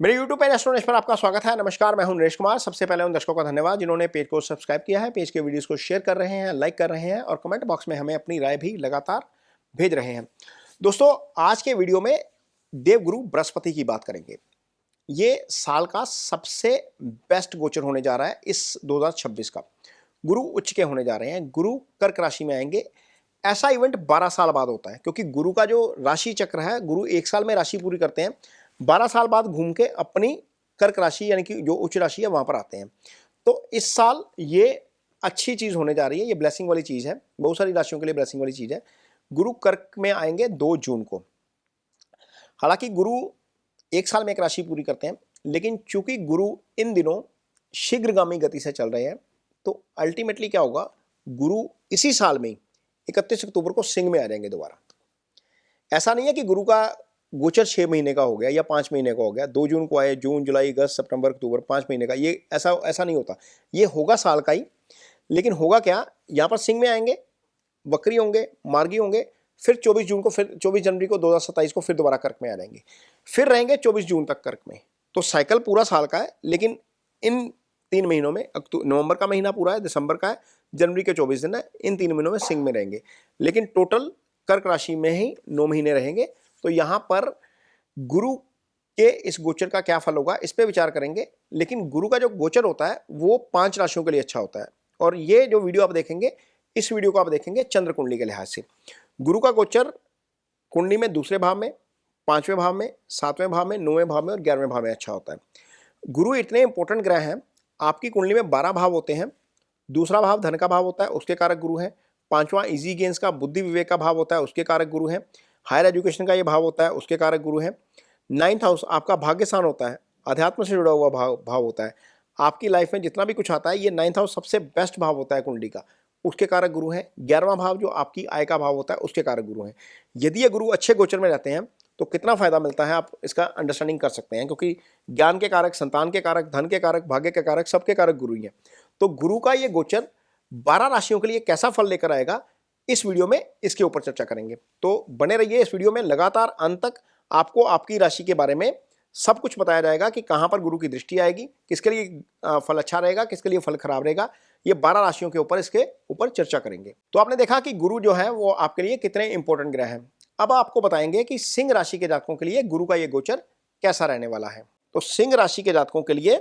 मेरे YouTube page astronaut पर आपका स्वागत है। नमस्कार, मैं हूं नरेश कुमार। सबसे पहले उन दर्शकों का धन्यवाद जिन्होंने पेज को सब्सक्राइब किया है, पेज के वीडियोस को शेयर कर रहे हैं, लाइक कर रहे हैं और कमेंट बॉक्स में हमें अपनी राय भी लगातार भेज रहे हैं। दोस्तों, आज के वीडियो में देवगुरु बृहस्पति की बात करेंगे। ये साल का सबसे बेस्ट गोचर होने जा रहा है इस 2026 का। गुरु उच्च के होने जा रहे हैं, गुरु कर्क राशि में आएंगे। ऐसा इवेंट 12 साल बाद होता है क्योंकि गुरु का जो राशि चक्र है, गुरु एक साल में राशि पूरी करते हैं, 12 साल बाद घूम के अपनी कर्क राशि यानी कि जो उच्च राशि है वहां पर आते हैं। तो इस साल ये अच्छी चीज होने जा रही है, ये ब्लेसिंग वाली चीज है, बहुत सारी राशियों के लिए ब्लेसिंग वाली चीज है। गुरु कर्क में आएंगे 2 जून को। हालांकि गुरु एक साल में एक राशि पूरी करते हैं, लेकिन चूंकि गुरु इन दिनों शीघ्रगामी गति से चल रहे हैं, तो अल्टीमेटली क्या होगा, गुरु इसी साल में 31 अक्टूबर को सिंह में आ जाएंगे दोबारा। ऐसा नहीं है कि गुरु का गोचर 6 महीने का हो गया या 5 महीने का हो गया, 2 जून को आए, जून जुलाई अगस्त सितंबर अक्टूबर 5 महीने का, ये ऐसा नहीं होता। ये होगा साल का ही, लेकिन होगा क्या, यहाँ पर सिंह में आएंगे, वक्री होंगे, मार्गी होंगे, फिर 24 जून को, फिर 24 जनवरी को 2027 को फिर दोबारा कर्क में आ जाएंगे, फिर रहेंगे 24 जून तक कर्क में। तो साइकिल पूरा साल का है, लेकिन इन 3 महीनों में नवंबर का महीना पूरा है, दिसंबर का है, जनवरी के 24 दिन है, इन 3 महीनों में सिंह में रहेंगे, लेकिन टोटल कर्क राशि में ही 9 महीने रहेंगे। तो यहां पर गुरु के इस गोचर का क्या फल होगा इस पे विचार करेंगे। लेकिन गुरु का जो गोचर होता है वो 5 राशियों के लिए अच्छा होता है, और ये जो वीडियो आप देखेंगे, इस वीडियो को आप देखेंगे चंद्र कुंडली के लिहाज से। गुरु का गोचर कुंडली में दूसरे भाव में, 5वें भाव में, 7वें भाव में, 9वें भाव में और 11वें भाव में अच्छा होता है। गुरु इतने इंपॉर्टेंट ग्रह हैं, आपकी कुंडली में 12 भाव होते हैं। दूसरा भाव धन का भाव होता है, उसके कारक गुरु हैं। 5वां इजी गेंस का बुद्धि विवेक का भाव होता है, उसके कारक गुरु हैं। हायर एजुकेशन का ये भाव होता है, उसके कारक गुरु हैं। 9th हाउस आपका भाग्य स्थान होता है, अध्यात्म से जुड़ा हुआ भाव होता है। आपकी लाइफ में जितना भी कुछ आता है, ये 9th हाउस सबसे बेस्ट भाव होता है कुंडली का, उसके कारक गुरु हैं। 11वां भाव जो आपकी आय का भाव होता है, उसके कारक गुरु हैं। यदि ये गुरु अच्छे गोचर में रहते हैं तो कितना फायदा मिलता है आप इसका अंडरस्टैंडिंग कर सकते हैं, क्योंकि ज्ञान के कारक, संतान के कारक, धन के कारक, भाग्य के कारक, सबके कारक गुरु ही हैं। तो गुरु का ये गोचर 12 राशियों के लिए कैसा फल लेकर आएगा, इस वीडियो में इसके ऊपर चर्चा करेंगे। तो बने रहिए इस वीडियो में, लगातार अंत तक आपको आपकी राशि के बारे में सब कुछ बताया जाएगा कि कहां पर गुरु की दृष्टि आएगी, किसके लिए फल अच्छा रहेगा, किसके लिए फल खराब रहेगा। ये 12 राशियों के ऊपर इसके ऊपर चर्चा करेंगे। तो आपने देखा कि गुरु जो है वो आपके लिए कितने इंपॉर्टेंट ग्रह हैं। अब आपको बताएंगे कि सिंह राशि के जातकों के लिए गुरु का ये गोचर कैसा रहने वाला है। तो सिंह राशि के जातकों के लिए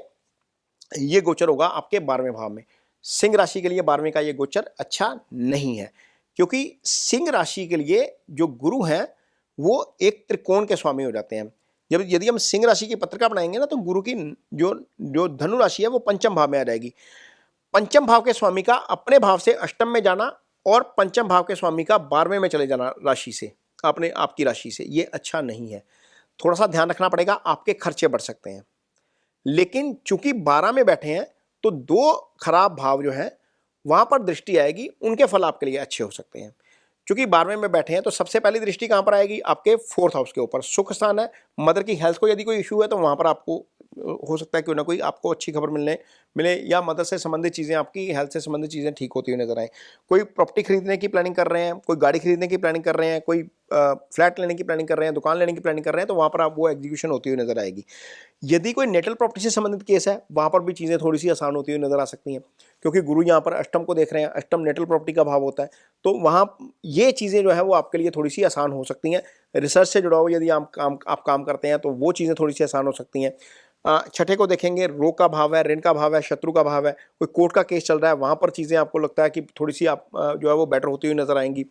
ये गोचर होगा आपके 12वें भाव में। सिंह राशि के लिए 12वें का ये गोचर अच्छा नहीं है, क्योंकि सिंह राशि के लिए जो गुरु हैं वो एक त्रिकोण के स्वामी हो जाते हैं। जब यदि हम सिंह राशि की पत्रिका बनाएंगे ना, तो गुरु की जो जो धनु राशि है वो 5म भाव में आ जाएगी। 5म भाव के स्वामी का अपने भाव से अष्टम में जाना और 5म भाव के स्वामी का 12वें में चले जाना राशि से, अपने आपकी राशि से, ये अच्छा नहीं है। थोड़ा सा ध्यान रखना पड़ेगा, आपके खर्चे बढ़ सकते हैं। लेकिन चूंकि 12 में बैठे हैं तो 2 खराब भाव जो है वहां पर दृष्टि आएगी, उनके फल आपके लिए अच्छे हो सकते हैं। क्योंकि 12वें में बैठे हैं तो सबसे पहली दृष्टि कहां पर आएगी, आपके 4th हाउस के ऊपर। सुख स्थान है, मदर की हेल्थ को यदि कोई इशू है तो वहां पर आपको हो सकता है कोई ना कोई आपको अच्छी खबर मिले या मदर से संबंधित चीजें, आपकी हेल्थ से संबंधित चीजें ठीक होती हुई नजर आए। कोई प्रॉपर्टी खरीदने की प्लानिंग कर रहे हैं, कोई गाड़ी खरीदने की प्लानिंग कर रहे हैं, कोई फ्लैट लेने की प्लानिंग कर रहे हैं, दुकान लेने की प्लानिंग कर रहे हैं, तो वहां पर आप वो एग्जीक्यूशन होती हुई नजर आएगी। यदि कोई नेटल प्रॉपर्टी से संबंधित केस है, वहां पर भी चीजें थोड़ी सी आसान होती हुई नजर आ सकती हैं, क्योंकि गुरु यहाँ पर अष्टम को देख रहे हैं। अष्टम नेटल प्रॉपर्टी का भाव होता है, तो वहां ये चीजें जो है वो आपके लिए थोड़ी सी आसान हो सकती हैं। रिसर्च से जुड़ा हुआ यदि आप काम करते हैं तो वो चीजें थोड़ी सी आसान हो सकती हैं। 6ठे को देखेंगे, रोग का भाव है, ऋण का भाव है, शत्रु का भाव है, कोई कोर्ट का केस चल रहा है, वहां पर चीजें आपको लगता है कि थोड़ी सी आप जो है वो बेटर होती हुई नजर आएंगी।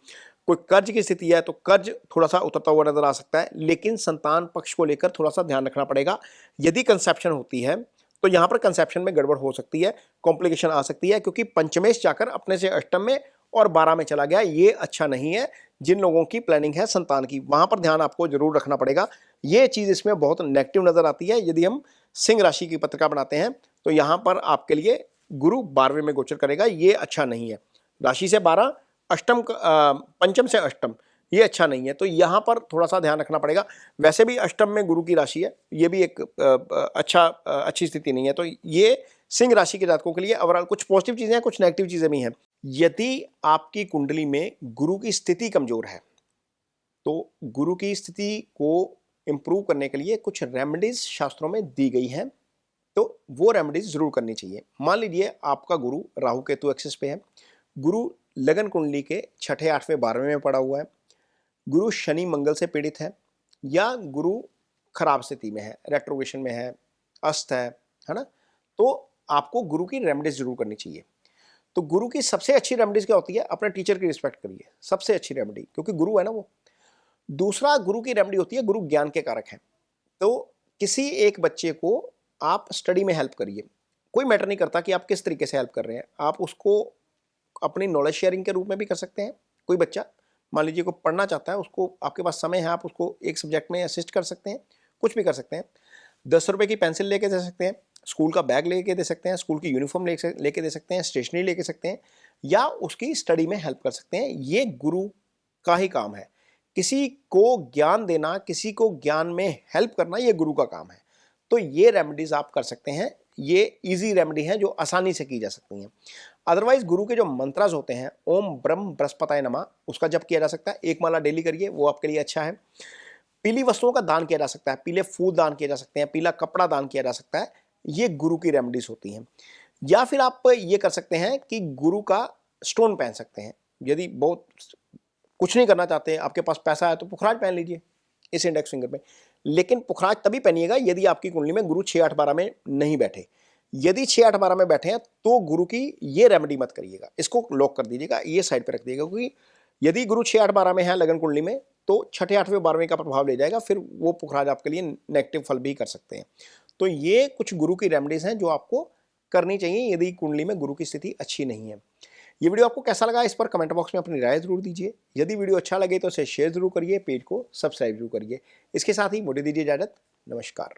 कोई कर्ज की स्थिति है तो कर्ज थोड़ा सा उतरता हुआ नजर आ सकता है, लेकिन संतान पक्ष को लेकर थोड़ा सा ध्यान रखना पड़ेगा। यदि कंसेप्शन होती है तो यहाँ पर कंसेप्शन में गड़बड़ हो सकती है, कॉम्प्लिकेशन आ सकती है, क्योंकि पंचमेश जाकर अपने से अष्टम में और 12 में चला गया। ये अच्छा नहीं है। जिन लोगों की प्लानिंग है संतान की, वहां पर ध्यान आपको जरूर रखना पड़ेगा। ये चीज इसमें बहुत नेगेटिव नजर आती है। यदि हम सिंह राशि की पत्रिका बनाते हैं तो यहां पर आपके लिए गुरु 12वें में गोचर करेगा, ये अच्छा नहीं है। राशि से 12, अष्टम, पंचम से अष्टम, ये अच्छा नहीं है। तो यहाँ पर थोड़ा सा ध्यान रखना पड़ेगा। वैसे भी अष्टम में गुरु की राशि है, ये भी एक अच्छी स्थिति नहीं है। तो ये सिंह राशि के जातकों के लिए ओवरऑल कुछ पॉजिटिव चीजें हैं, कुछ नेगेटिव चीजें भी हैं। यदि आपकी कुंडली में गुरु की स्थिति कमजोर है तो गुरु की स्थिति को इम्प्रूव करने के लिए कुछ रेमेडीज शास्त्रों में दी गई हैं, तो वो रेमेडीज जरूर करनी चाहिए। मान लीजिए आपका गुरु राहु केतु एक्सिस पे है, गुरु लगन कुंडली के छठे, आठवें, 12वें में पड़ा हुआ है, गुरु शनि मंगल से पीड़ित है, या गुरु खराब स्थिति में है, रेट्रोगेशन में है, अस्त है ना, तो आपको गुरु की रेमेडीज जरूर करनी चाहिए। तो गुरु की सबसे अच्छी रेमेडीज क्या होती है? अपने टीचर की रिस्पेक्ट करिए, सबसे अच्छी रेमेडी, क्योंकि गुरु है ना वो। दूसरा गुरु की रेमेडी होती है, गुरु ज्ञान के कारक हैं। तो किसी एक बच्चे को आप स्टडी में हेल्प करिए, कोई मैटर नहीं करता कि आप किस तरीके से हेल्प कर रहे हैं, आप उसको अपनी नॉलेज शेयरिंग के रूप में भी कर सकते हैं। कोई बच्चा मान लीजिए को पढ़ना चाहता है, उसको आपके पास समय है, आप उसको एक सब्जेक्ट में असिस्ट कर सकते हैं, कुछ भी कर सकते हैं। 10 रुपये की पेंसिल लेके दे सकते हैं, स्कूल का बैग लेके दे सकते हैं, स्कूल की यूनिफॉर्म लेके दे सकते हैं, स्टेशनरी लेके सकते हैं, या उसकी स्टडी में हेल्प कर सकते हैं। ये गुरु का ही काम है। किसी को ज्ञान देना, किसी को ज्ञान में हेल्प करना, ये गुरु का काम है। तो ये रेमेडीज आप कर सकते हैं, ये इजी रेमेडी हैं जो आसानी से की जा सकती हैं। अदरवाइज गुरु के जो मंत्रास होते हैं, ओम ब्रह्म बृहस्पताय नमः, उसका जप किया जा सकता है, 1 माला डेली करिए, वो आपके लिए अच्छा है। पीली वस्तुओं का दान किया जा सकता है, पीले फूल दान किए जा सकते हैं, पीला कपड़ा दान किया जा सकता है, ये गुरु की रेमेडीज होती हैं। या फिर आप ये कर सकते हैं कि गुरु का स्टोन पहन सकते हैं। यदि बहुत कुछ नहीं करना चाहते, आपके पास पैसा है, तो पुखराज पहन लीजिए इस इंडेक्स फिंगर में। लेकिन पुखराज तभी पहनिएगा यदि आपकी कुंडली में गुरु 6, 8, 12 में नहीं बैठे। यदि 6, 8, 12 में बैठे हैं तो गुरु की ये रेमेडी मत करिएगा, इसको लॉक कर दीजिएगा, ये साइड पे रख दीजिएगा। क्योंकि यदि गुरु 6, 8, 12 में है लगन कुंडली में, तो छठे, 8वें, 12वें का प्रभाव ले जाएगा, फिर वो पुखराज आपके लिए नेगेटिव फल भी कर सकते हैं। तो ये कुछ गुरु की रेमेडीज हैं जो आपको करनी चाहिए यदि कुंडली में गुरु की स्थिति अच्छी नहीं है। ये वीडियो आपको कैसा लगा, इस पर कमेंट बॉक्स में अपनी राय जरूर दीजिए। यदि वीडियो अच्छा लगे तो इसे शेयर जरूर करिए, पेज को सब्सक्राइब जरूर करिए। इसके साथ ही मुझे दीजिए इजाजत। नमस्कार।